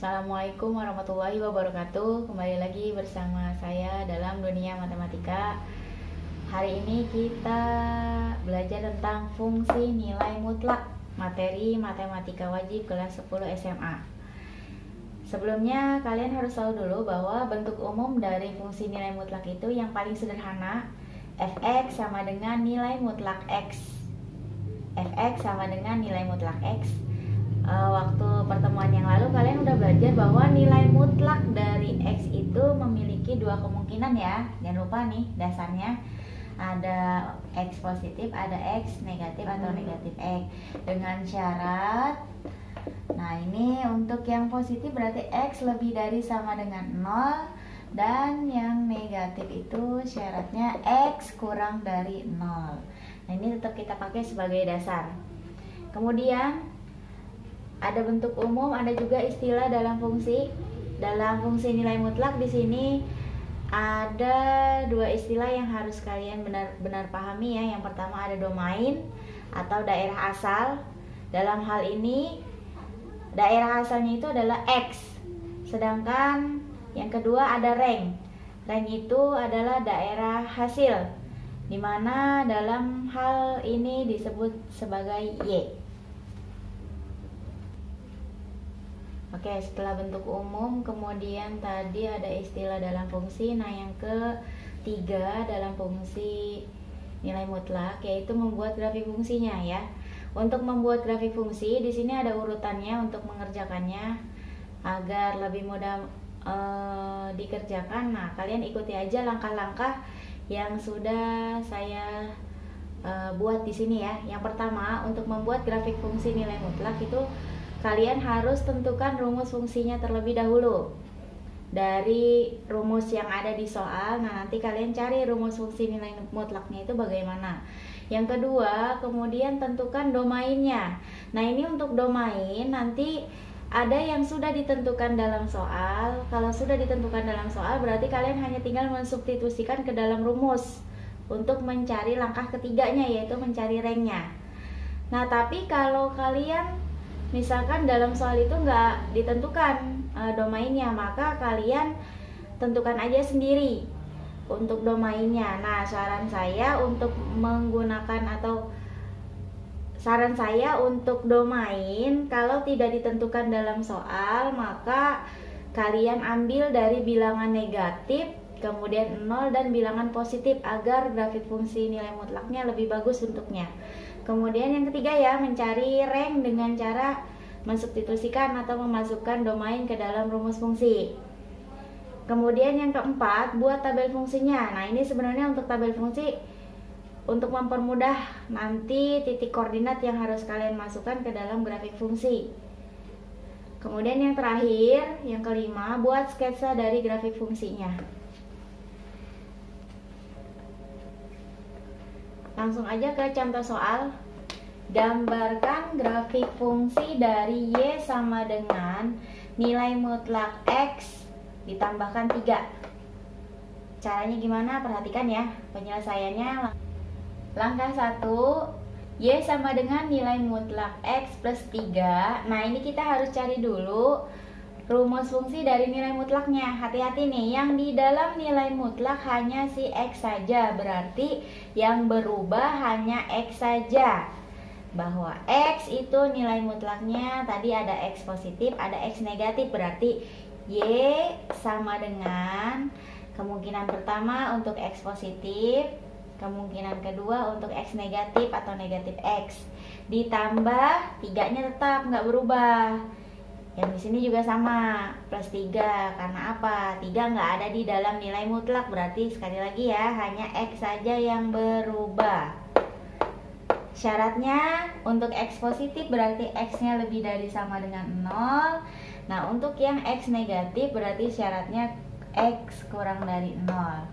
Assalamualaikum warahmatullahi wabarakatuh. Kembali lagi bersama saya dalam dunia matematika. Hari ini kita belajar tentang fungsi nilai mutlak, materi matematika wajib kelas 10 SMA. Sebelumnya kalian harus tahu dulu bahwa bentuk umum dari fungsi nilai mutlak itu yang paling sederhana, fx sama dengan nilai mutlak x. Fx sama dengan nilai mutlak x. Waktu pertemuan yang lalu kalian udah belajar bahwa nilai mutlak dari x itu memiliki dua kemungkinan ya. Jangan lupa nih dasarnya ada x positif, ada x negatif atau negatif x dengan syarat. Nah ini untuk yang positif berarti x lebih dari sama dengan 0, dan yang negatif itu syaratnya x kurang dari 0. Nah ini tetap kita pakai sebagai dasar. Kemudian ada bentuk umum, ada juga istilah dalam fungsi. Dalam fungsi nilai mutlak di sini ada dua istilah yang harus kalian benar-benar pahami ya. Yang pertama ada domain atau daerah asal. Dalam hal ini daerah asalnya itu adalah x. Sedangkan yang kedua ada range. Range itu adalah daerah hasil, dimana dalam hal ini disebut sebagai y. Oke, setelah bentuk umum, kemudian tadi ada istilah dalam fungsi. Nah, yang ketiga dalam fungsi nilai mutlak yaitu membuat grafik fungsinya ya. Untuk membuat grafik fungsi di sini ada urutannya untuk mengerjakannya agar lebih mudah dikerjakan. Nah, kalian ikuti aja langkah-langkah yang sudah saya buat di sini ya. Yang pertama, untuk membuat grafik fungsi nilai mutlak itu kalian harus tentukan rumus fungsinya terlebih dahulu dari rumus yang ada di soal. Nah nanti kalian cari rumus fungsi nilai mutlaknya itu bagaimana. Yang kedua, kemudian tentukan domainnya. Nah ini untuk domain nanti ada yang sudah ditentukan dalam soal. Kalau sudah ditentukan dalam soal berarti kalian hanya tinggal mensubstitusikan ke dalam rumus untuk mencari langkah ketiganya, yaitu mencari range-nya. Nah tapi kalau kalian misalkan dalam soal itu nggak ditentukan domainnya, maka kalian tentukan aja sendiri untuk domainnya. Nah saran saya untuk domain, kalau tidak ditentukan dalam soal, maka kalian ambil dari bilangan negatif, kemudian 0 dan bilangan positif agar grafik fungsi nilai mutlaknya lebih bagus bentuknya. Kemudian yang ketiga ya, mencari range dengan cara mensubstitusikan atau memasukkan domain ke dalam rumus fungsi. Kemudian yang keempat, buat tabel fungsinya. Nah ini sebenarnya untuk tabel fungsi untuk mempermudah nanti titik koordinat yang harus kalian masukkan ke dalam grafik fungsi. Kemudian yang terakhir, yang kelima, buat sketsa dari grafik fungsinya. Langsung aja ke contoh soal. Gambarkan grafik fungsi dari y sama dengan nilai mutlak x ditambahkan 3. Caranya gimana? Perhatikan ya penyelesaiannya. Langkah 1, y sama dengan nilai mutlak x plus 3. Nah ini kita harus cari dulu rumus fungsi dari nilai mutlaknya. Hati-hati nih, yang di dalam nilai mutlak hanya si x saja, berarti yang berubah hanya x saja. Bahwa x itu nilai mutlaknya tadi ada x positif, ada x negatif, berarti y sama dengan kemungkinan pertama untuk x positif, kemungkinan kedua untuk x negatif atau negatif x, ditambah 3-nya tetap nggak berubah. Yang di sini juga sama, plus 3. Karena apa? 3 nggak ada di dalam nilai mutlak, berarti sekali lagi ya, hanya x saja yang berubah. Syaratnya untuk x positif berarti x-nya lebih dari sama dengan 0. Nah untuk yang x negatif berarti syaratnya x kurang dari 0.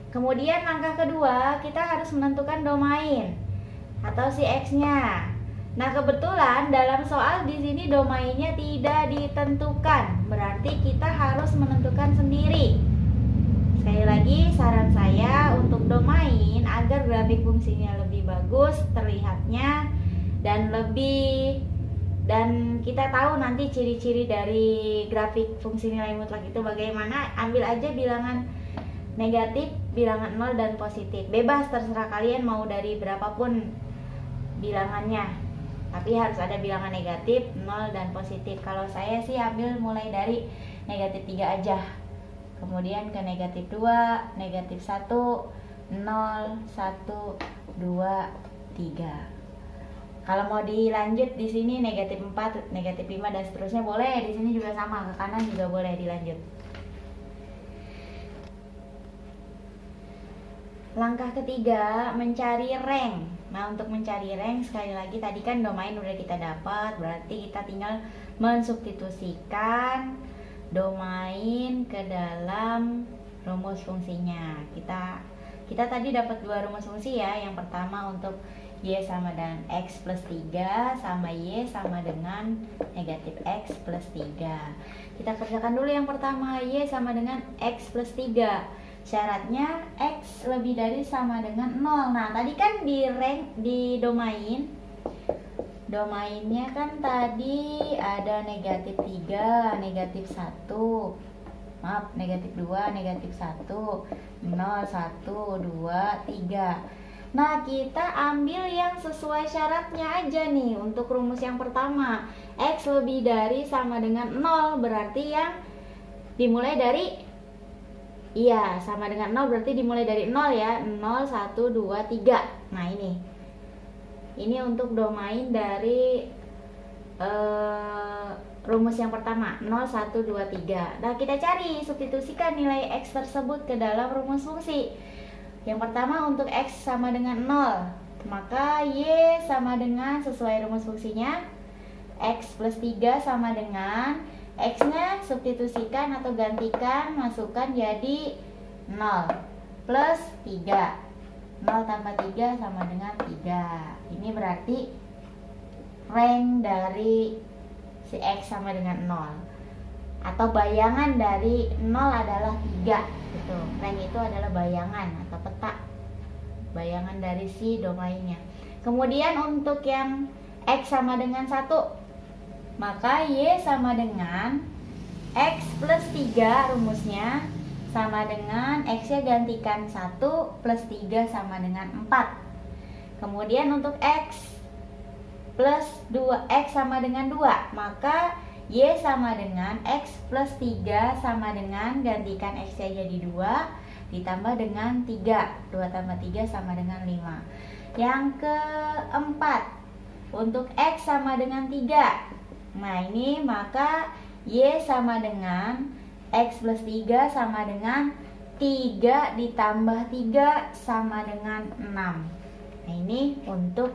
Kemudian langkah kedua, kita harus menentukan domain atau si x-nya. Nah kebetulan dalam soal di sini domainnya tidak ditentukan, berarti kita harus menentukan sendiri. Sekali lagi saran saya untuk domain agar grafik fungsinya lebih bagus terlihatnya dan lebih Dan kita tahu nanti ciri-ciri dari grafik fungsi nilai mutlak itu bagaimana. Ambil aja bilangan negatif, bilangan 0 dan positif. Bebas, terserah kalian mau dari berapapun bilangannya. Tapi harus ada bilangan negatif, 0 dan positif. Kalau saya sih ambil mulai dari negatif 3 aja. Kemudian ke negatif 2, negatif 1, 0, 1, 2, 3. Kalau mau dilanjut di sini negatif 4, negatif 5 dan seterusnya boleh. Di sini juga sama, ke kanan juga boleh dilanjut. Langkah ketiga, mencari rank. Nah, untuk mencari rank sekali lagi tadi kan domain udah kita dapat, berarti kita tinggal mensubstitusikan domain ke dalam rumus fungsinya. Kita tadi dapat 2 rumus fungsi ya. Yang pertama untuk Y sama dengan X plus 3 sama Y sama dengan negatif X plus 3. Kita kerjakan dulu yang pertama, Y sama dengan X plus 3. Syaratnya X lebih dari sama dengan 0. Nah, tadi kan di rank, di domainnya kan tadi ada negatif 3, negatif 1. Maaf, negatif 2, negatif 1, 0, 1, 2, 3. Nah, kita ambil yang sesuai syaratnya aja nih. Untuk rumus yang pertama, X lebih dari sama dengan 0, berarti yang dimulai dari, iya, sama dengan 0 berarti dimulai dari 0 ya. 0, 1, 2, 3. Nah, ini untuk domain dari rumus yang pertama, 0, 1, 2, 3. Nah, kita cari, substitusikan nilai X tersebut ke dalam rumus fungsi. Yang pertama untuk X sama dengan 0, maka Y sama dengan, sesuai rumus fungsinya, X plus 3 sama dengan X-nya substitusikan atau gantikan, masukkan jadi 0 plus 3. 0 tambah 3 sama dengan 3. Ini berarti rank dari si X sama dengan 0. Atau bayangan dari 0 adalah 3 gitu. Rank itu adalah bayangan atau peta, bayangan dari si domainnya. Kemudian untuk yang X sama dengan 1, maka Y sama dengan X plus 3 rumusnya sama dengan X-nya gantikan 1 plus 3 sama dengan 4. Kemudian untuk X plus 2, X sama dengan 2, maka Y sama dengan X plus 3 sama dengan, gantikan X-nya jadi 2 ditambah dengan 3. 2 tambah 3 sama dengan 5. Yang keempat, untuk X sama dengan 3. Nah, ini maka Y sama dengan X plus 3 sama dengan 3 ditambah 3 sama dengan 6. Nah, ini untuk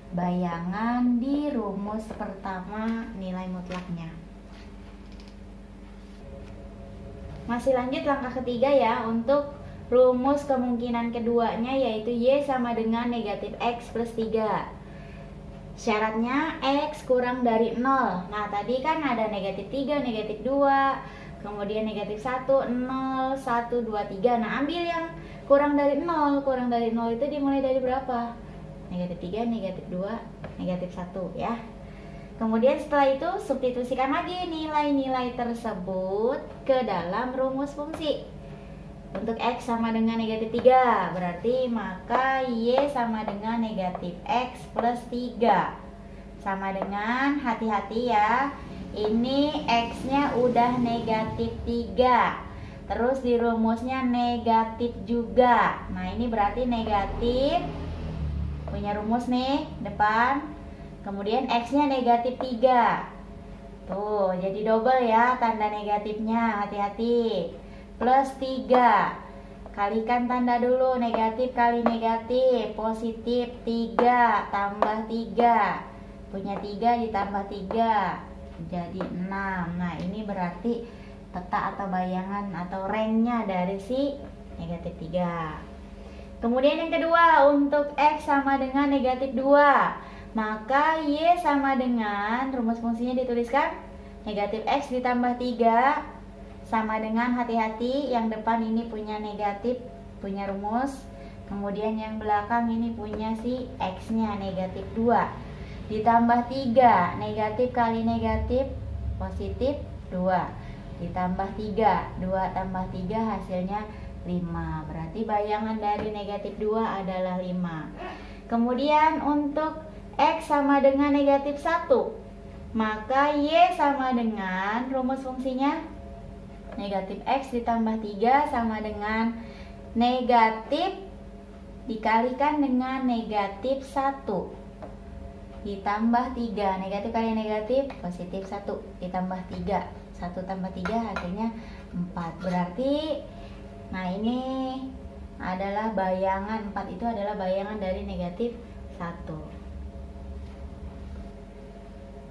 bayangan di rumus pertama nilai mutlaknya. Masih lanjut langkah ketiga ya, untuk rumus kemungkinan keduanya, yaitu Y sama dengan negatif X plus 3. Syaratnya X kurang dari 0. Nah, tadi kan ada negatif 3, negatif 2, kemudian negatif 1, 0, 1, 2, 3. Nah, ambil yang kurang dari 0. Kurang dari 0 itu dimulai dari berapa? Negatif 3, negatif 2, negatif 1 ya. Kemudian setelah itu substitusikan lagi nilai-nilai tersebut ke dalam rumus fungsi. Untuk X sama dengan negatif 3, berarti maka Y sama dengan negatif X plus 3. Sama dengan, hati-hati ya, ini X-nya udah negatif 3. Terus di rumusnya negatif juga. Nah, ini berarti negatif, punya rumus nih depan, kemudian X-nya negatif 3. Tuh, jadi double ya tanda negatifnya, hati-hati. Plus 3, kalikan tanda dulu, negatif kali negatif, positif 3 tambah 3, punya 3 ditambah 3 jadi 6. Nah, ini berarti peta atau bayangan atau ranknya dari si negatif 3. Kemudian yang kedua, untuk X sama dengan negatif 2, maka Y sama dengan, rumus fungsinya dituliskan, negatif X ditambah 3 sama dengan, hati-hati, yang depan ini punya negatif, punya rumus, kemudian yang belakang ini punya si X-nya negatif 2. ditambah 3, negatif kali negatif positif 2, ditambah 3, 2 tambah 3 hasilnya 5. Berarti bayangan dari negatif 2 adalah 5. Kemudian untuk X sama dengan negatif 1, maka Y sama dengan rumus fungsinya negatif X ditambah 3 sama dengan negatif dikalikan dengan negatif 1 ditambah 3, negatif kali negatif positif 1 ditambah 3, 1 tambah 3 hasilnya 4. Berarti nah ini adalah bayangan 4 itu adalah bayangan dari negatif 1.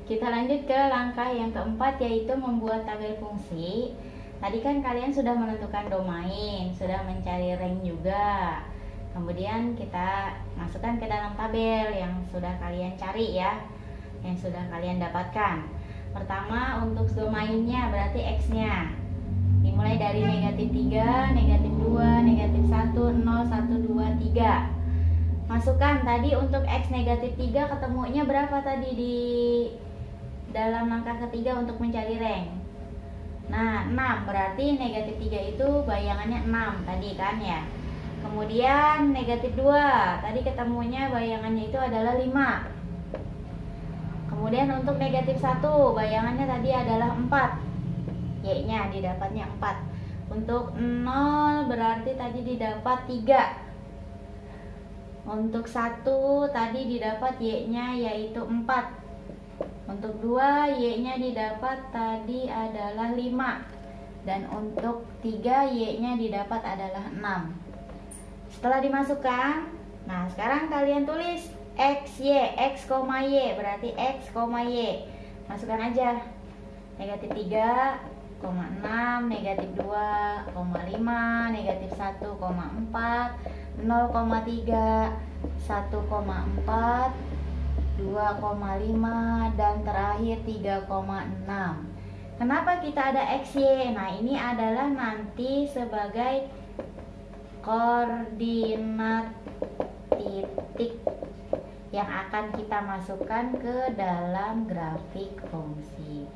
Kita lanjut ke langkah yang keempat, yaitu membuat tabel fungsi. Tadi kan kalian sudah menentukan domain, sudah mencari rank juga. Kemudian kita masukkan ke dalam tabel yang sudah kalian cari ya, yang sudah kalian dapatkan. Pertama untuk domainnya berarti X-nya. Dimulai dari negatif 3, negatif 2, negatif 1, 0, 1, 2, 3. Masukkan tadi untuk X negatif 3 ketemunya berapa tadi di dalam langkah ketiga untuk mencari rank. Nah 6, berarti negatif 3 itu bayangannya 6 tadi kan ya. Kemudian negatif 2 tadi ketemunya bayangannya itu adalah 5. Kemudian untuk negatif 1 bayangannya tadi adalah 4, Y nya didapatnya 4. Untuk 0 berarti tadi didapat 3. Untuk 1 tadi didapat Y nya yaitu 4. Untuk 2 Y nya didapat tadi adalah 5. Dan untuk 3 Y nya didapat adalah 6. Setelah dimasukkan, nah sekarang kalian tulis X, Y, X, Y, berarti X, Y. Masukkan aja. Negatif 3, 6, negatif 2, 5, negatif 1, 4, 0,3, 1,4, 2,5 dan terakhir 3,6. Kenapa kita ada XY? Nah ini adalah nanti sebagai koordinat titik yang akan kita masukkan ke dalam grafik fungsi.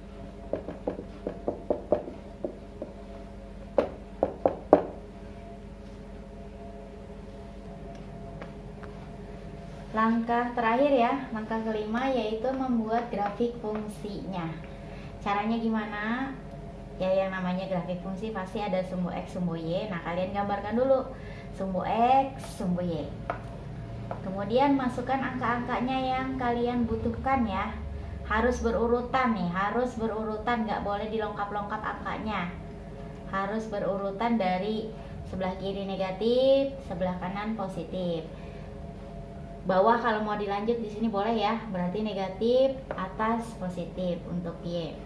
Langkah terakhir ya, langkah kelima yaitu membuat grafik fungsinya. Caranya gimana? Ya yang namanya grafik fungsi pasti ada sumbu X, sumbu Y. Nah kalian gambarkan dulu sumbu X, sumbu Y. Kemudian masukkan angka-angkanya yang kalian butuhkan ya. Harus berurutan nih, harus berurutan, nggak boleh dilongkap-longkap angkanya. Harus berurutan dari sebelah kiri negatif, sebelah kanan positif. Bawah kalau mau dilanjut di sini boleh ya, berarti negatif, atas positif untuk Y.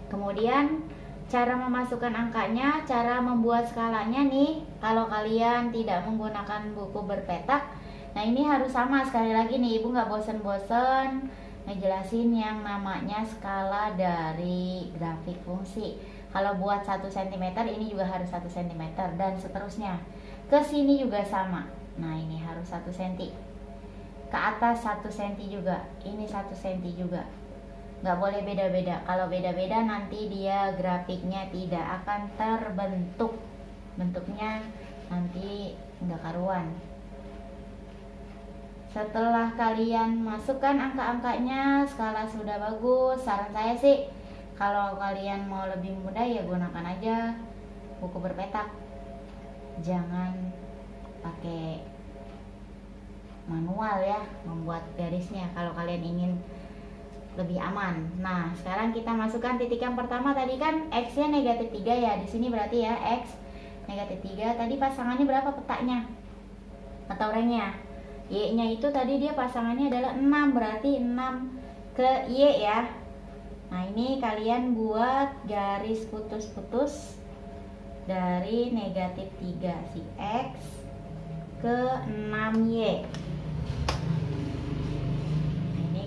Kemudian cara memasukkan angkanya, cara membuat skalanya nih, kalau kalian tidak menggunakan buku berpetak, nah ini harus sama. Sekali lagi nih, ibu nggak bosen-bosen ngejelasin yang namanya skala dari grafik fungsi. Kalau buat 1 cm ini juga harus 1 cm dan seterusnya. Ke sini juga sama. Nah ini harus 1 cm. Ke atas 1 cm juga, ini 1 cm juga, nggak boleh beda-beda. Kalau beda-beda nanti dia grafiknya tidak akan terbentuk, bentuknya nanti nggak karuan. Setelah kalian masukkan angka-angkanya, skala sudah bagus, saran saya sih kalau kalian mau lebih mudah ya gunakan aja buku berpetak, jangan pakai manual ya membuat garisnya kalau kalian ingin lebih aman. Nah sekarang kita masukkan titik yang pertama. Tadi kan X nya negatif 3 ya, di sini berarti ya X negatif 3. Tadi pasangannya berapa petanya atau ranknya? Y nya itu tadi dia pasangannya adalah 6, berarti 6 ke Y ya. Nah ini kalian buat garis putus-putus dari negatif 3 si X ke 6Y.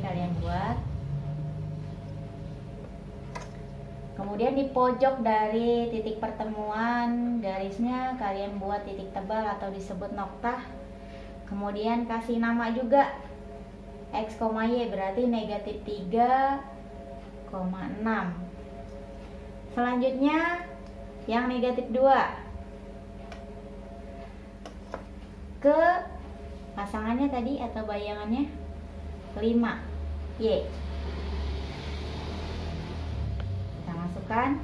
Kalian buat. Kemudian di pojok dari titik pertemuan garisnya kalian buat titik tebal atau disebut noktah. Kemudian kasih nama juga. X, Y berarti negatif 3,6. Selanjutnya yang negatif 2 ke pasangannya tadi atau bayangannya 5Y. Kita masukkan.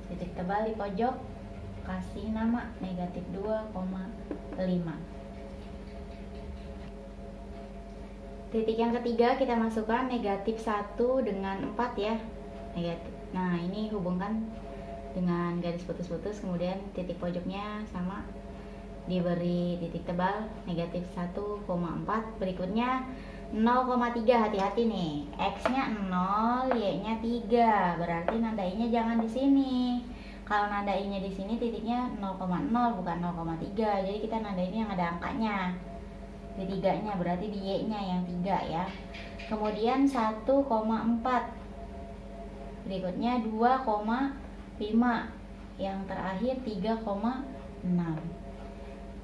Titik tebal di pojok, kasih nama negatif 2,5. Titik yang ketiga kita masukkan negatif 1 dengan 4 ya, negatif. Nah ini hubungkan dengan garis putus-putus, kemudian titik pojoknya sama, diberi titik tebal negatif 1,4. Berikutnya 0,3, hati-hati nih, X nya 0, Y nya 3, berarti nandainya jangan di sini. Kalau nandainya di sini titiknya 0,0 bukan 0,3, jadi kita nandainya yang ada angkanya di 3 nya, berarti di Y nya yang 3 ya. Kemudian 1,4, berikutnya 2,5, yang terakhir 3,6.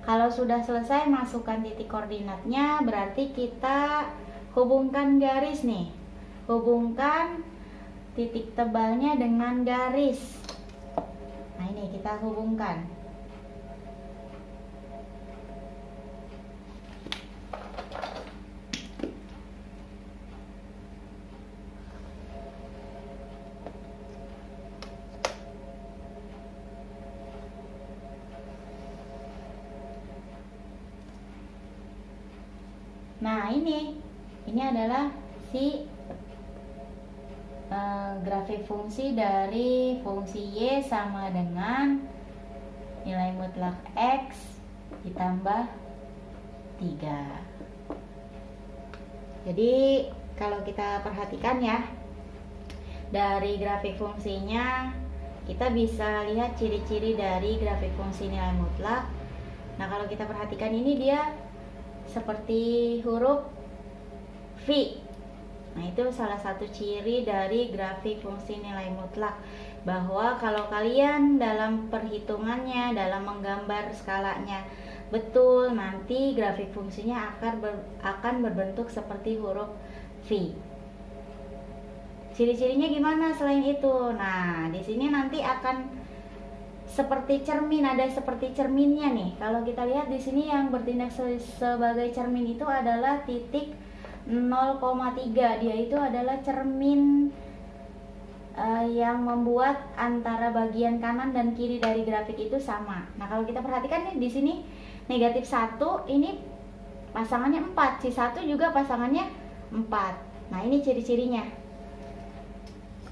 Kalau sudah selesai masukkan titik koordinatnya, berarti kita hubungkan garis nih. Hubungkan titik tebalnya dengan garis. Nah ini kita hubungkan. Nah ini adalah si grafik fungsi dari fungsi Y sama dengan nilai mutlak X ditambah 3. Jadi kalau kita perhatikan ya, dari grafik fungsinya kita bisa lihat ciri-ciri dari grafik fungsi nilai mutlak. Nah kalau kita perhatikan ini dia seperti huruf V. Nah itu salah satu ciri dari grafik fungsi nilai mutlak, bahwa kalau kalian dalam perhitungannya, dalam menggambar skalanya betul, nanti grafik fungsinya akan berbentuk seperti huruf V. Ciri-cirinya gimana selain itu? Nah di sini nanti akan seperti cermin, ada seperti cerminnya nih. Kalau kita lihat di sini yang bertindak sebagai cermin itu adalah titik 0,3. Dia itu adalah cermin yang membuat antara bagian kanan dan kiri dari grafik itu sama. Nah kalau kita perhatikan nih di sini negatif 1 ini pasangannya 4, si 1 juga pasangannya 4. Nah ini ciri-cirinya,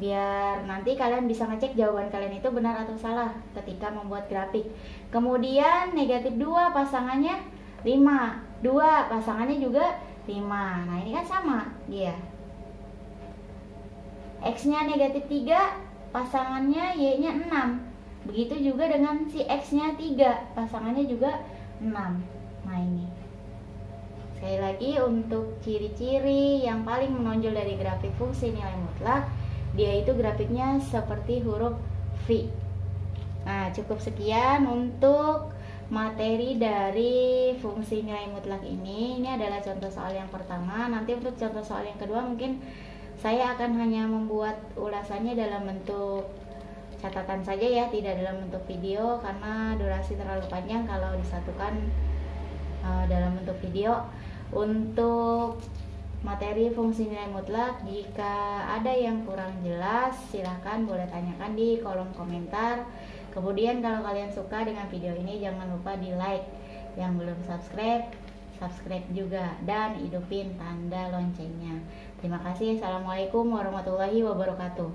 biar nanti kalian bisa ngecek jawaban kalian itu benar atau salah ketika membuat grafik. Kemudian negatif 2 pasangannya 5, 2 pasangannya juga 5. Nah ini kan sama dia. X nya negatif 3 pasangannya Y nya 6. Begitu juga dengan si X nya 3 pasangannya juga 6. Nah ini sekali lagi untuk ciri-ciri yang paling menonjol dari grafik fungsi nilai mutlak, dia itu grafiknya seperti huruf V. Nah cukup sekian untuk materi dari fungsi nilai mutlak ini. Ini adalah contoh soal yang pertama. Nanti untuk contoh soal yang kedua mungkin saya akan hanya membuat ulasannya dalam bentuk catatan saja ya, tidak dalam bentuk video karena durasi terlalu panjang kalau disatukan dalam bentuk video. Untuk materi fungsi nilai mutlak, jika ada yang kurang jelas silahkan boleh tanyakan di kolom komentar. Kemudian kalau kalian suka dengan video ini jangan lupa di like, yang belum subscribe juga, dan hidupin tanda loncengnya. Terima kasih. Assalamualaikum warahmatullahi wabarakatuh.